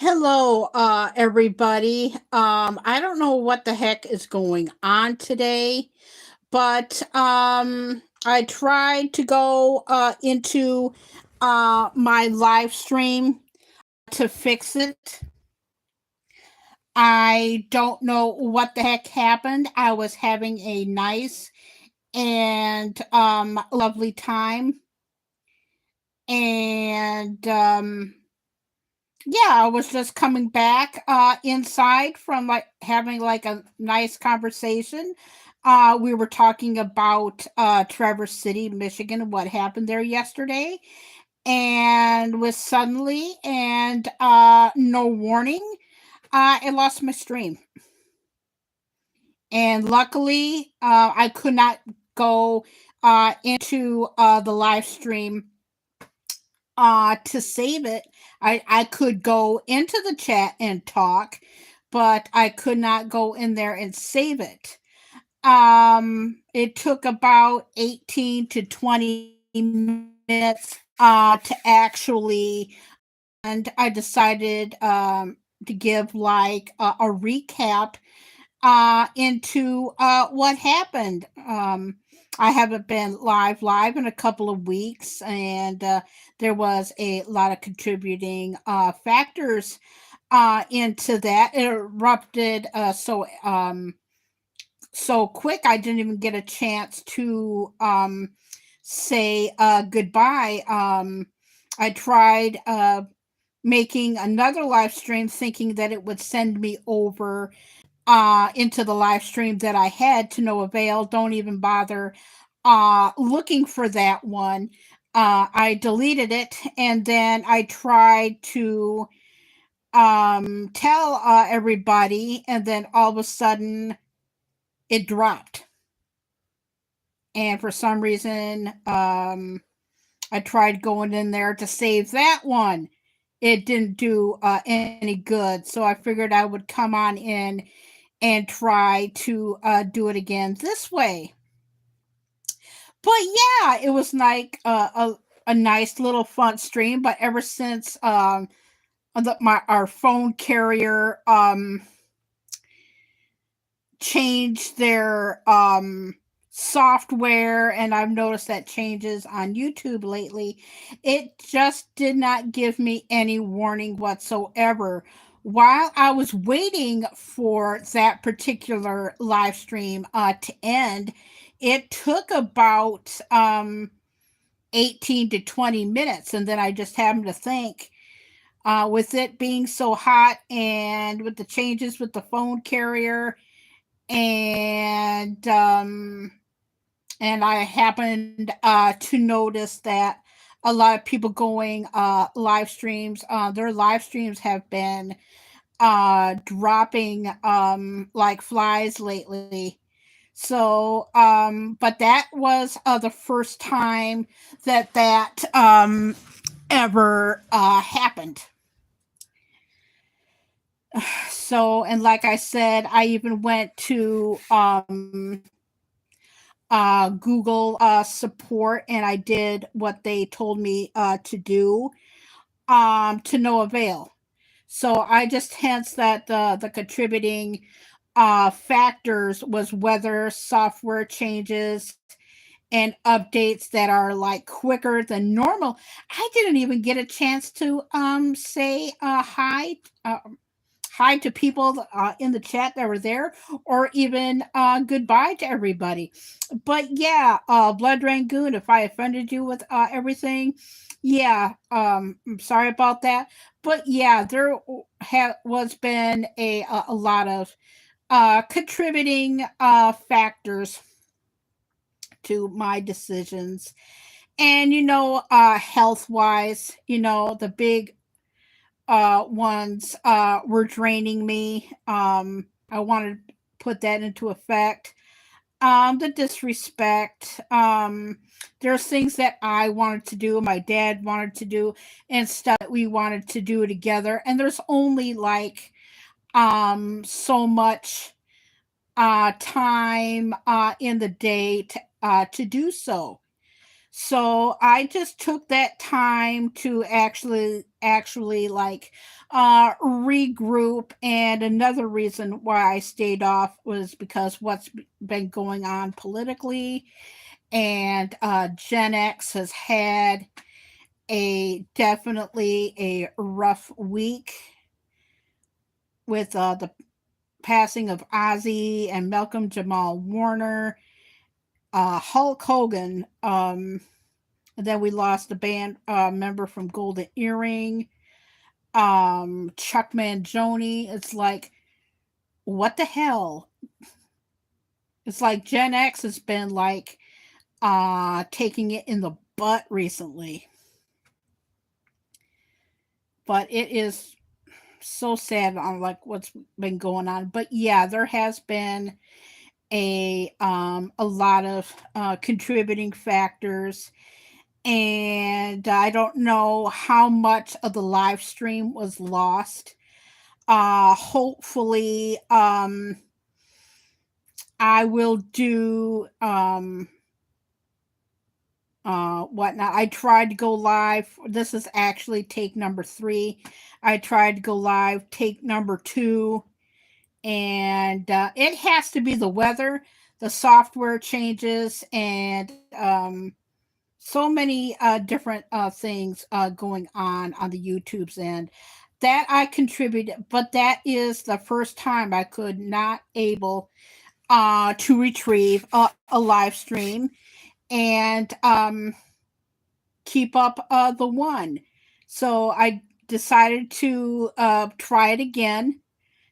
Hello, everybody. I don't know what the heck is going on today, but I tried to go into my live stream to fix it. I don't know what the heck happened. I was having a nice and lovely time, and yeah, I was just coming back inside from like having like a nice conversation. We were talking about Traverse City, Michigan, what happened there yesterday, and was suddenly and no warning, I lost my stream. And luckily, I could not go into the live stream to save it. I could go into the chat and talk, but I could not go in there and save it. It took about 18 to 20 minutes to actually, and I decided to give like a recap into what happened. I haven't been live in a couple of weeks, and there was a lot of contributing factors into that. It erupted so quick. I didn't even get a chance to say goodbye. I tried making another live stream, thinking that it would send me over into the live stream that I had, to no avail. Don't even bother looking for that one. I deleted it, and then I tried to tell everybody, and then all of a sudden it dropped. And for some reason, I tried going in there to save that one. It didn't do any good. So I figured I would come on in and try to do it again this way. But yeah, it was like a nice little fun stream. But ever since our phone carrier changed their software, and I've noticed that changes on YouTube lately, it just did not give me any warning whatsoever. While I was waiting for that particular live stream to end, it took about 18 to 20 minutes. And then I just happened to think, with it being so hot and with the changes with the phone carrier, and I happened to notice that a lot of people going live streams, their live streams have been dropping like flies lately. So, but that was the first time that ever happened. So, and like I said, I even went to Google support, and I did what they told me to do, to no avail. So I just hence that the contributing factors was weather, software changes, and updates that are like quicker than normal. I didn't even get a chance to say hi to people in the chat that were there, or even goodbye to everybody. But yeah, Blood Rangoon, if I offended you with everything, yeah, I'm sorry about that. But yeah, there was been a lot of contributing factors to my decisions. And health wise, the big ones were draining me. I wanted to put that into effect. The disrespect. There's things that I wanted to do, my dad wanted to do, and stuff that we wanted to do together. And there's only like so much time in the day to do so. So I just took that time to actually like regroup. And another reason why I stayed off was because what's been going on politically, and Gen X has had a definitely a rough week with the passing of Ozzy and Malcolm Jamal Warner, Hulk Hogan. Then we lost a band member from Golden Earring, Chuck Mangione. It's like, what the hell? It's like Gen X has been like taking it in the butt recently. But it is so sad on like what's been going on. But yeah, there has been a lot of contributing factors, and I don't know how much of the live stream was lost. Hopefully, I will do whatnot. I tried to go live. This is actually take number 3. I tried to go live take number 2, and it has to be the weather, the software changes, and so many different things going on the YouTube's end that I contributed. But that is the first time I could not able to retrieve a live stream and keep up the one. So I decided to try it again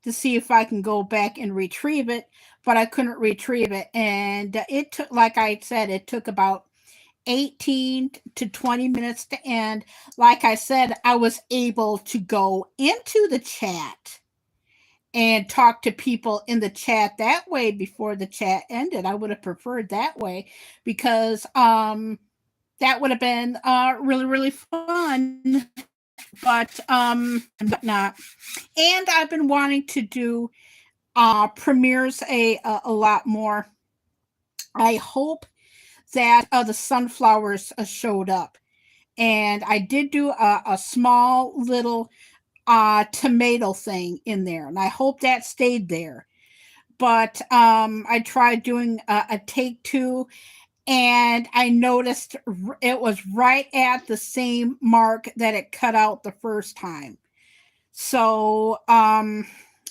to see if I can go back and retrieve it, but I couldn't retrieve it. And it took, like I said, it took about 18 to 20 minutes to end. Like I said, I was able to go into the chat and talk to people in the chat that way before the chat ended. I would have preferred that way because that would have been really, really fun. But not. And I've been wanting to do premieres a lot more. I hope that the sunflowers showed up. And I did do a small little tomato thing in there, and I hope that stayed there. But I tried doing a take 2, and I noticed it was right at the same mark that it cut out the first time. So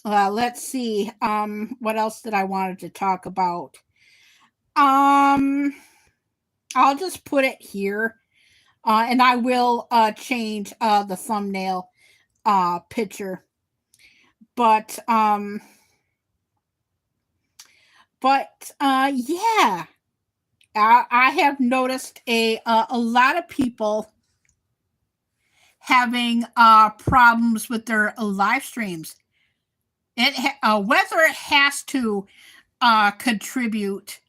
let's see. What else did I wanted to talk about? Um, I'll just put it here, and I will change the thumbnail picture. But yeah, I have noticed a lot of people having problems with their live streams. Whether it has to contribute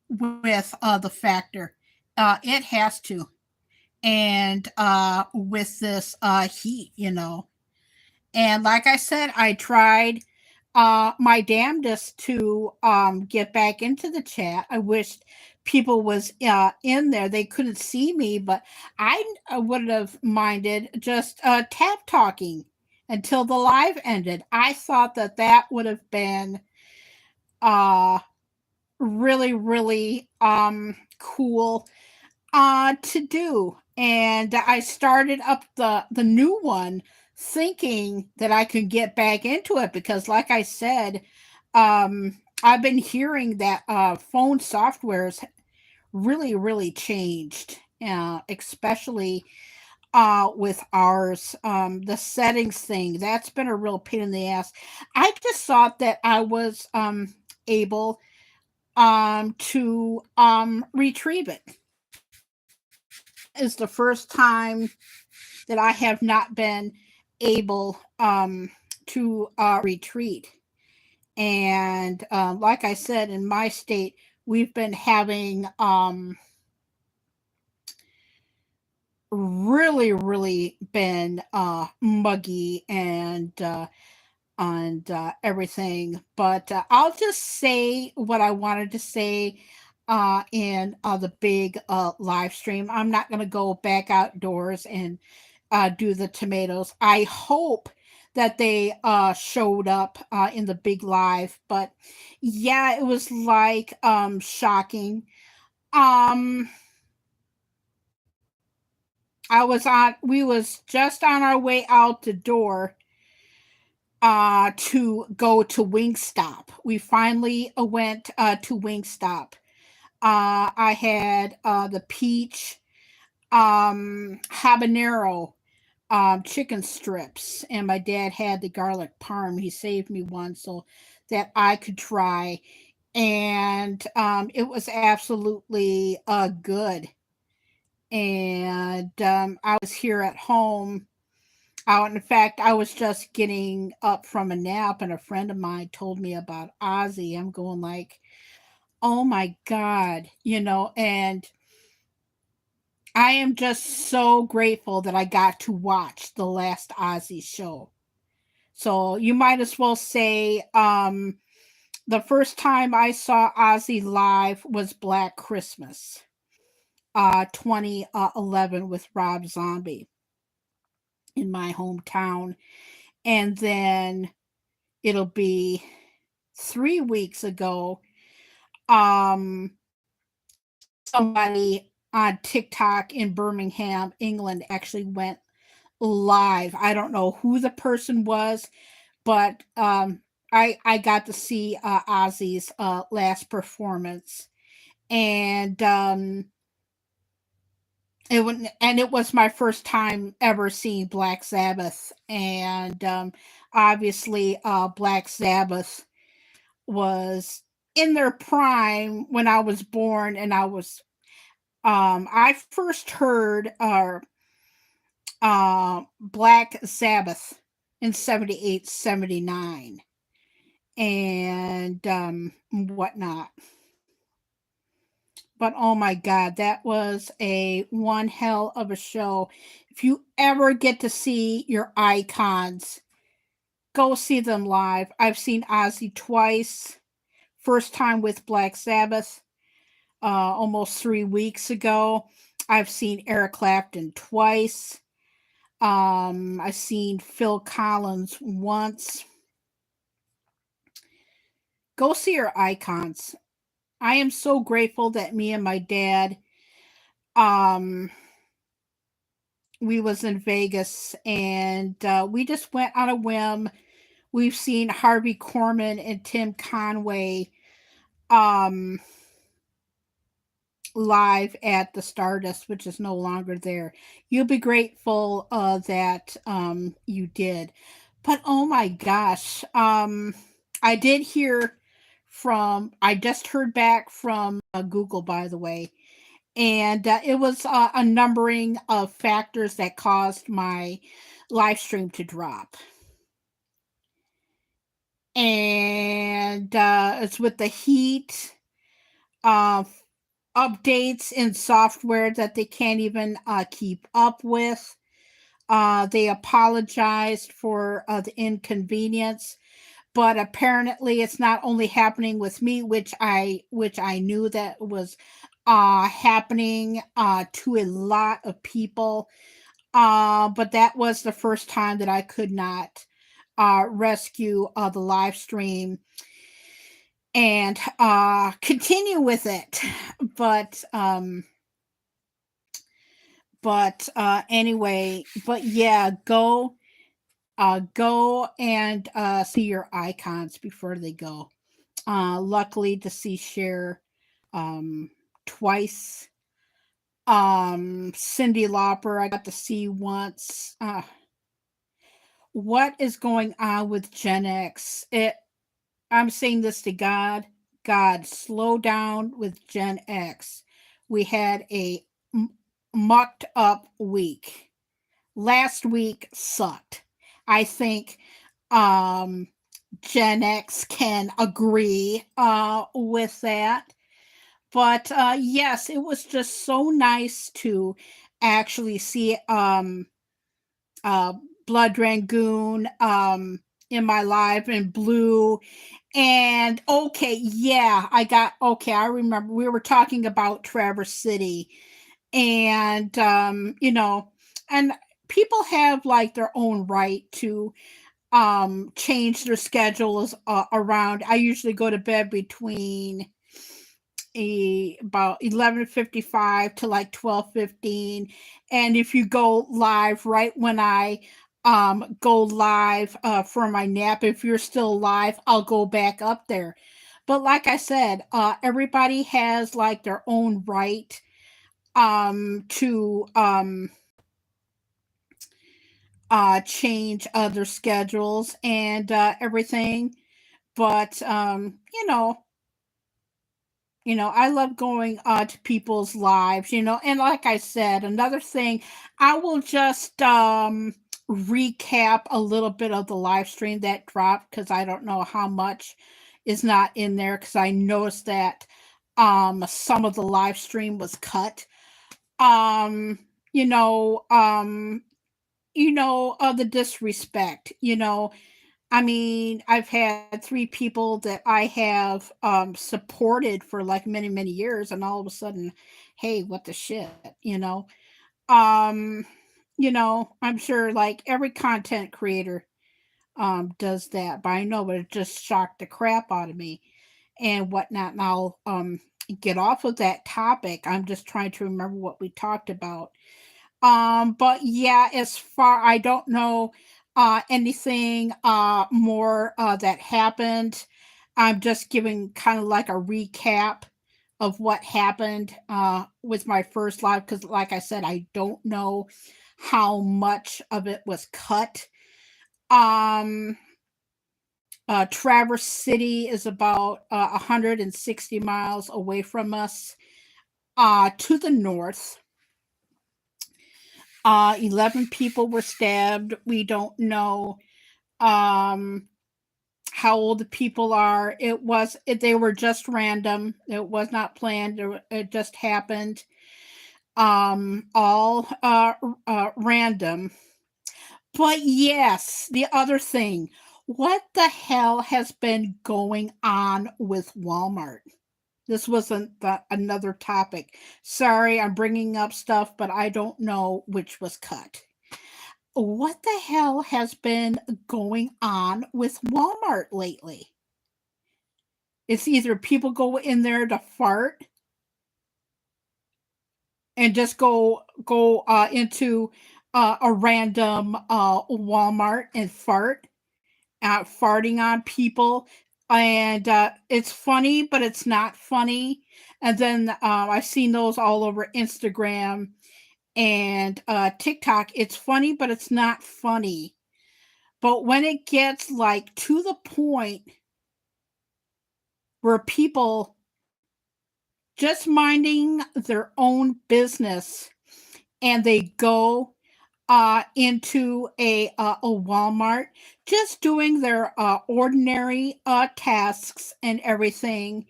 with the factor, it has to, and with this heat. And like I said, I tried my damnedest to get back into the chat. I wished people was in there. They couldn't see me, but I wouldn't have minded just tap talking until the live ended. I thought that that would have been uh, really, really cool to do. And I started up the new one thinking that I could get back into it because, like I said, I've been hearing that phone softwares really, really changed, especially with ours. The settings thing, that's been a real pain in the ass. I just thought that I was able to retrieve it. That is the first time that I have not been able to retreat. And like I said, in my state, we've been having really, really been muggy and everything. But I'll just say what I wanted to say. in the big live stream. I'm not going to go back outdoors and do the tomatoes. I hope that they showed up in the big live, but yeah, it was like shocking. Um, we was just on our way out the door to go to Wingstop. We finally went to Wingstop. I had the peach habanero chicken strips, and my dad had the garlic parm. He saved me one so that I could try, and it was absolutely good. And I was here at home. In fact, I was just getting up from a nap, and a friend of mine told me about Ozzy. I'm going like, oh my God, and I am just so grateful that I got to watch the last Ozzy show. So you might as well say the first time I saw Ozzy live was Black Christmas, 2011 with Rob Zombie in my hometown. And then it'll be 3 weeks ago. Um, Somebody on TikTok in Birmingham, England, actually went live. I don't know who the person was, but I got to see Ozzy's last performance, and it was my first time ever seeing Black Sabbath, and obviously Black Sabbath was in their prime when I was born, and I first heard Black Sabbath in 78, 79, and whatnot. But oh my God, that was a one hell of a show. If you ever get to see your icons, go see them live. I've seen Ozzy twice. First time with Black Sabbath, almost 3 weeks ago. I've seen Eric Clapton twice. I've seen Phil Collins once. Go see your icons. I am so grateful that me and my dad, um, we was in Vegas, and we just went on a whim. We've seen Harvey Korman and Tim Conway um, live at the Stardust, which is no longer there. You'll be grateful that you did. But oh my gosh, I did hear I just heard back from Google, by the way, and it was a numbering of factors that caused my live stream to drop. And it's with the heat, uh, updates in software that they can't even keep up with. They apologized for the inconvenience, but apparently it's not only happening with me, which I knew that was happening to a lot of people. But that was the first time that I could not rescue the live stream and continue with it. But anyway, but yeah, go and see your icons before they go. Luckily to see Cher twice. Cyndi Lauper I got to see once. What is going on with Gen X? I'm saying this to God. God, slow down with Gen X. We had a mucked up week. Last week sucked. I think um, Gen X can agree with that. But yes, it was just so nice to actually see uh, Blood Dragoon in my live in blue. And okay, yeah, I remember we were talking about Traverse City, and and people have like their own right to change their schedules around. I usually go to bed between about 11:55 to like 12:15, and if you go live right when I go live for my nap, if you're still live, I'll go back up there. But like I said, everybody has like their own right to change other schedules and everything. But I love going to people's lives, and like I said, another thing, I will just recap a little bit of the live stream that dropped, because I don't know how much is not in there, because I noticed that some of the live stream was cut. Um, you know, um, the disrespect, I mean, I've had three people that I have supported for like many, many years, and all of a sudden, hey, what the shit, you know? Um, I'm sure like every content creator does that, but I know, but it just shocked the crap out of me and whatnot. And I'll get off of that topic. I'm just trying to remember what we talked about. But yeah, as far I don't know anything more that happened. I'm just giving kind of like a recap of what happened with my first live, because like I said, I don't know how much of it was cut. Um Traverse City is about 160 miles away from us, to the north. 11 people were stabbed. We don't know um, how old the people are. They were just random. It was not planned. It just happened. All random. But yes, the other thing. What the hell has been going on with Walmart? This wasn't another topic. Sorry, I'm bringing up stuff, but I don't know which was cut. What the hell has been going on with Walmart lately? It's either people go in there to fart and just go into a random Walmart and fart, farting on people, and it's funny, but it's not funny. And then I've seen those all over Instagram and TikTok. It's funny, but it's not funny. But when it gets like to the point where people just minding their own business and they go into a Walmart, just doing their ordinary tasks and everything,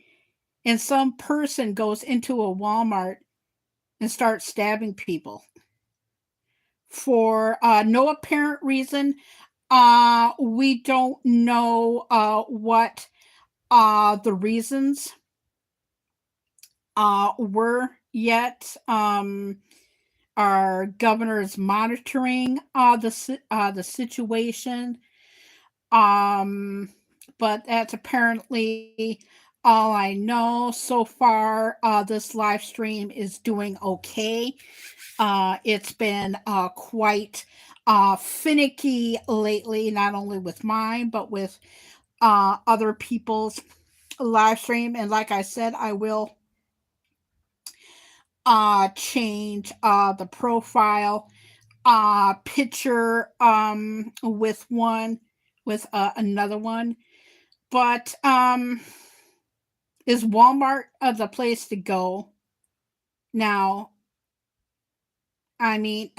and some person goes into a Walmart and starts stabbing people for no apparent reason. We don't know what the reasons were yet. Our governor is monitoring the situation, um, but that's apparently all I know so far. This live stream is doing okay. It's been quite finicky lately, not only with mine, but with other people's live stream. And like I said, I will change the profile picture with another one. But is Walmart the place to go now? I mean,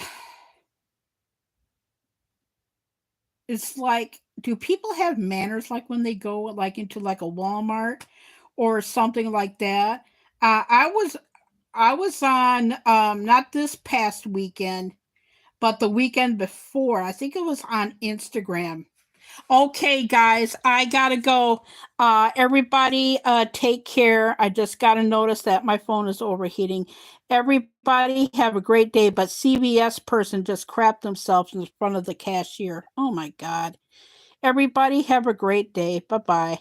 it's like, do people have manners like when they go like into like a Walmart or something like that? I was on not this past weekend, but the weekend before. I think it was on Instagram. Okay, guys, I gotta go. Everybody, take care. I just gotta notice that my phone is overheating. Everybody have a great day. But CVS person just crapped themselves in front of the cashier. Oh my God. Everybody have a great day. Bye bye.